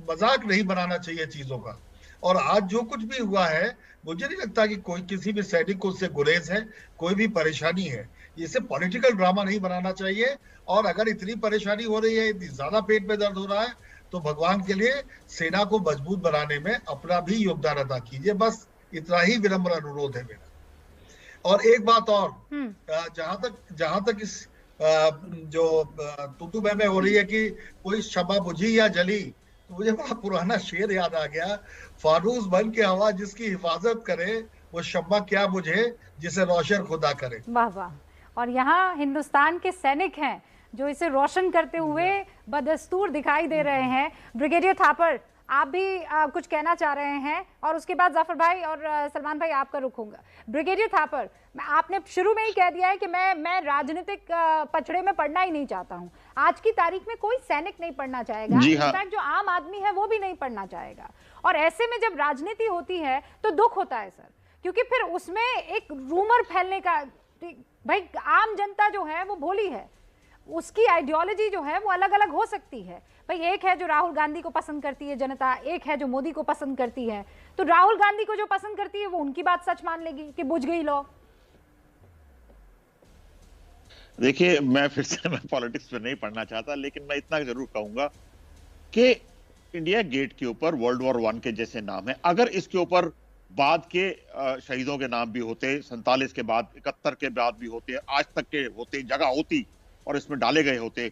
मजाक नहीं बनाना चाहिए चीजों का। और आज जो कुछ भी हुआ है, मुझे नहीं लगता कि कोई किसी भी सैनिक को उससे गुरेज है, कोई भी परेशानी है। इसे पॉलिटिकल ड्रामा नहीं बनाना चाहिए। और अगर इतनी परेशानी हो रही है, इतनी ज्यादा पेट में दर्द हो रहा है, तो भगवान के लिए सेना को मजबूत बनाने में अपना भी योगदान अदा कीजिए। बस इतना ही विनम्र अनुरोध है मेरा। और एक बात और, जहां तक इस जो तू मैं हो रही है कि कोई शमा बुझी या जली, तो मुझे बड़ा पुराना शेर याद आ गया, फानूस बन के हवा जिसकी हिफाजत करे, वो शम्मा क्या बुझे जिसे रोशन खुदा करे। वाह वाह। और यहाँ हिंदुस्तान के सैनिक हैं जो इसे रोशन करते हुए बदस्तूर दिखाई दे रहे हैं। ब्रिगेडियर थापर, आप भी कुछ कहना चाह रहे हैं, और उसके बाद जाफर भाई और सलमान भाई आपका रुख होगा। ब्रिगेडियर थापर, आपने शुरू में ही कह दिया है कि मैं राजनीतिक पचड़े में पड़ना ही नहीं चाहता हूं। आज की तारीख में कोई सैनिक नहीं पढ़ना चाहेगा, इनफैक्ट जो आम आदमी है वो भी नहीं पढ़ना चाहेगा। और ऐसे में जब राजनीति होती है तो दुख होता है सर, क्योंकि फिर उसमें एक रूमर फैलने का, भाई आम जनता जो है वो भोली है, उसकी आइडियोलॉजी जो है वो अलग अलग हो सकती है। भाई एक है जो राहुल गांधी को पसंद करती है जनता, एक है जो मोदी को पसंद करती है। तो राहुल गांधी को जो पसंद करती है वो उनकी बात सच मान लेगी कि बुझ गई लो। देखिए, मैं फिर से पॉलिटिक्स पे नहीं पढ़ना चाहता, लेकिन मैं इतना जरूर कहूंगा कि इंडिया गेट के ऊपर वर्ल्ड वॉर 1 के जैसे नाम है, अगर इसके ऊपर बाद के शहीदों के नाम भी होते, 47 के बाद, 71 के बाद भी होते, आज तक के होते, जगह होती और इसमें डाले गए होते,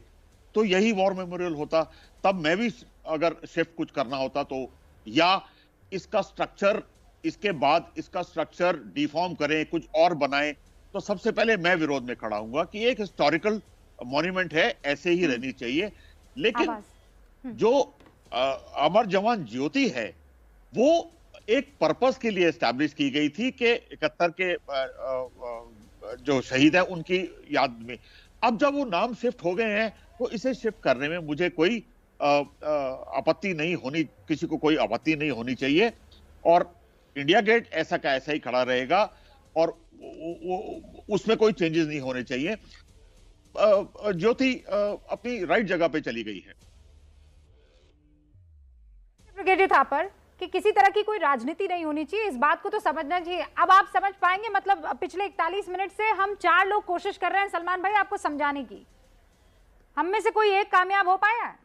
तो यही वॉर मेमोरियल होता। तब मैं भी अगर शिफ्ट कुछ करना होता तो, या इसका स्ट्रक्चर, इसके बाद इसका स्ट्रक्चर डिफॉर्म करें, कुछ और बनाएं, तो सबसे पहले मैं विरोध में खड़ा हूंगा कि एक हिस्टोरिकल मॉन्यूमेंट है, ऐसे ही रहनी चाहिए। लेकिन जो अमर जवान ज्योति है वो एक पर्पस के लिए एस्टैब्लिश की गई थी कि 71 के जो शहीद है उनकी याद में। अब जब वो नाम शिफ्ट हो गए हैं तो इसे शिफ्ट करने में मुझे कोई आपत्ति नहीं होनी, किसी को कोई आपत्ति नहीं होनी चाहिए, और इंडिया गेट ऐसा का ऐसा ही खड़ा रहेगा और उसमें कोई चेंजेस नहीं होने चाहिए। ज्योति अपनी राइट जगह पे चली गई है। ब्रिगेडियर थापर कि किसी तरह की कोई राजनीति नहीं होनी चाहिए, इस बात को तो समझना चाहिए। अब आप समझ पाएंगे, मतलब पिछले 41 मिनट से हम 4 लोग कोशिश कर रहे हैं सलमान भाई आपको समझाने की, हम में से कोई एक कामयाब हो पाया?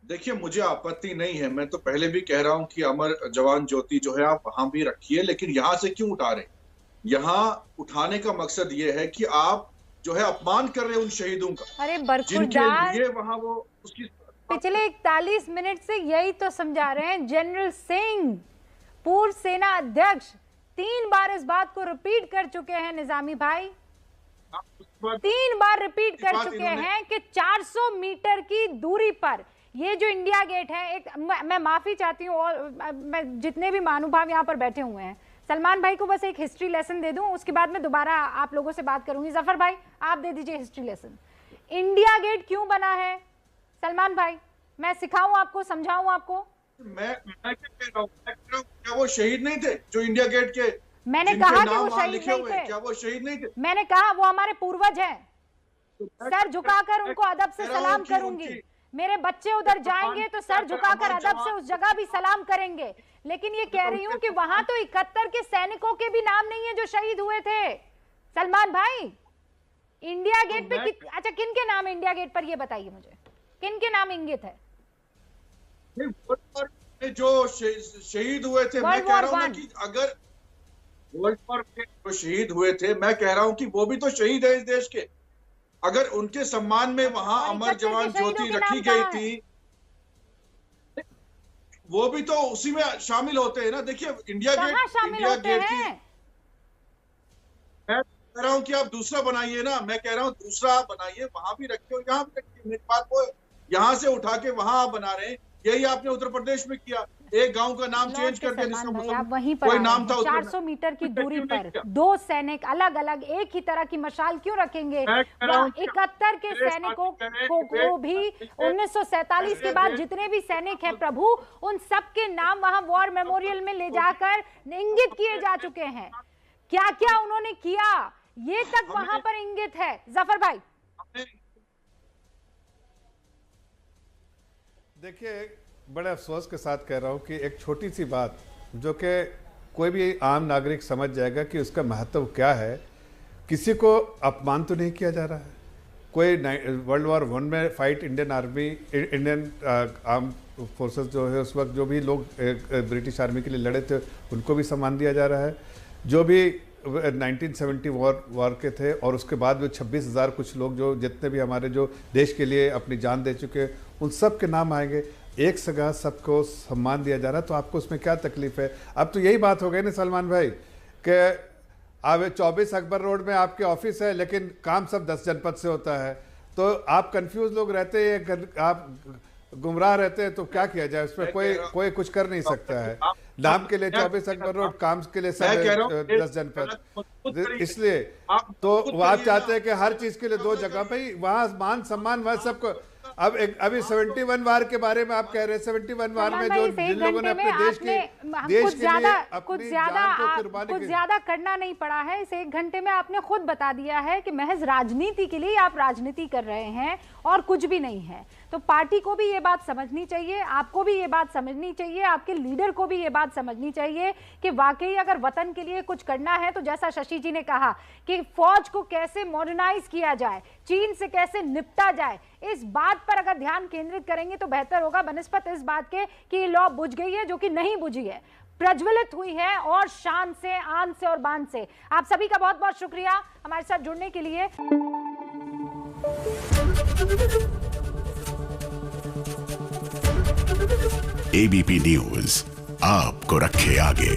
देखिए, मुझे आपत्ति नहीं है, मैं तो पहले भी कह रहा हूं कि अमर जवान ज्योति जो है आप वहां भी रखिए, लेकिन यहां से क्यों उठा रहे? यहां उठाने का मकसद ये है कि आप जो है अपमान कर रहे हैं उन शहीदों का। अरे जिनके लिए वहां वो उसकी पिछले 41 मिनट से यही तो समझा रहे हैं। जनरल सिंह, पूर्व सेना अध्यक्ष, 3 बार इस बात को रिपीट कर चुके हैं निजामी भाई, 3 बार रिपीट कर चुके हैं कि 400 मीटर की दूरी पर ये जो इंडिया गेट है, एक मैं माफी चाहती हूँ और मैं जितने भी महानुभाव यहाँ पर बैठे हुए हैं, सलमान भाई को बस एक हिस्ट्री लेसन दे दूं, उसके बाद मैं दोबारा आप लोगों से बात करूंगी। जफर भाई आप दे दीजिए हिस्ट्री लेसन। इंडिया गेट क्यों बना है सलमान भाई, मैं सिखाऊं आपको, समझाऊं आपको? मैं क्या कह रहा हूं, क्या वो शहीद नहीं थे जो इंडिया गेट के? मैंने कहा कि वो शहीद नहीं थे। क्या वो शहीद नहीं थे? मैंने कहा वो हमारे पूर्वज हैं। सर झुकाकर उनको अदब से सलाम करूंगी। मेरे बच्चे उधर जाएंगे तो सर झुकाकर अदब से उस जगह भी सलाम करेंगे। लेकिन ये कह रही हूँ कि वहां तो 71 के सैनिकों के भी नाम नहीं है जो शहीद हुए थे सलमान भाई। इंडिया गेट पे अच्छा किन के नाम इंडिया गेट पर, ये बताइए मुझे, किन के नाम इंगित है? जो शहीद हुए थे, मैं कह रहा हूं ना कि अगर वर्ल्ड वॉर के जो शहीद हुए थे, मैं कह रहा हूं कि वो भी तो शहीद है इस देश के। अगर उनके सम्मान में वहां अमर जवान ज्योति रखी गई थी, वो भी तो उसी में शामिल होते हैं ना। देखिए इंडिया गेट की मैं कह रहा हूं कि आप दूसरा बनाइए ना, मैं कह रहा हूं दूसरा बनाइए, वहां भी रखिए और यहाँ भी रखिए। मेरी बात वो यहाँ से उठा के वहां आप बना रहे हैं, यही आपने उत्तर प्रदेश में किया, एक गांव का नाम चेंज कर दिया जिसका आप वहीं पर कोई नाम था। 400 मीटर की दूरी पर 2 सैनिक अलग अलग एक ही तरह की मशाल क्यों रखेंगे? 71 के सैनिकों को भी 1947 के बाद जितने भी सैनिक हैं प्रभु, उन सब के नाम वहां वॉर मेमोरियल में ले जाकर इंगित किए जा चुके हैं। क्या क्या उन्होंने किया ये तक वहां पर इंगित है। जफर भाई देखिए, बड़े अफसोस के साथ कह रहा हूँ कि एक छोटी सी बात जो कि कोई भी आम नागरिक समझ जाएगा कि उसका महत्व क्या है, किसी को अपमान तो नहीं किया जा रहा है। कोई वर्ल्ड वॉर 1 में fight Indian army, Indian arm forces जो है उस वक्त जो भी लोग ब्रिटिश आर्मी के लिए लड़े थे उनको भी सम्मान दिया जा रहा है। जो भी 1970 वॉर के थे और उसके बाद भी 26,000 कुछ लोग जो जितने भी हमारे जो देश के लिए अपनी जान दे चुके हैं उन सब के नाम आएंगे। एक सगा सबको सम्मान दिया जा रहा है, तो आपको उसमें क्या तकलीफ है? अब तो यही बात हो गई ना सलमान भाई कि अब 24 अकबर रोड में आपके ऑफिस है लेकिन काम सब 10 जनपद से होता है, तो आप कंफ्यूज लोग रहते हैं, आप गुमराह रहते हैं, तो क्या किया जाए? उसमें कोई कुछ कर नहीं सकता है। नाम के लिए 24 अकबर रोड, काम के लिए सब 10 जनपद। इसलिए तो आप चाहते हैं कि हर चीज के लिए 2 जगह, भाई वहां मान सम्मान वह सबको। अब अभी 71 वार के बारे में आप कह रहे हैं, 71 वार में जो जिन लोगों ने अपने देश के लिए कुछ ज्यादा करना नहीं पड़ा है। इस 1 घंटे में आपने खुद बता दिया है कि महज राजनीति के लिए आप राजनीति कर रहे हैं और कुछ भी नहीं है। तो पार्टी को भी ये बात समझनी चाहिए, आपको भी ये बात समझनी चाहिए, आपके लीडर को भी ये बात समझनी चाहिए कि वाकई अगर वतन के लिए कुछ करना है तो जैसा शशि जी ने कहा कि फौज को कैसे मॉडर्नाइज किया जाए, चीन से कैसे निपटा जाए, इस बात पर अगर ध्यान केंद्रित करेंगे तो बेहतर होगा, बनिस्बत इस बात के कि लौ बुझ गई है, जो कि नहीं बुझी है, प्रज्वलित हुई है और शान से, आन से और बान से। आप सभी का बहुत बहुत शुक्रिया हमारे साथ जुड़ने के लिए। एबीपी न्यूज आपको रखे आगे।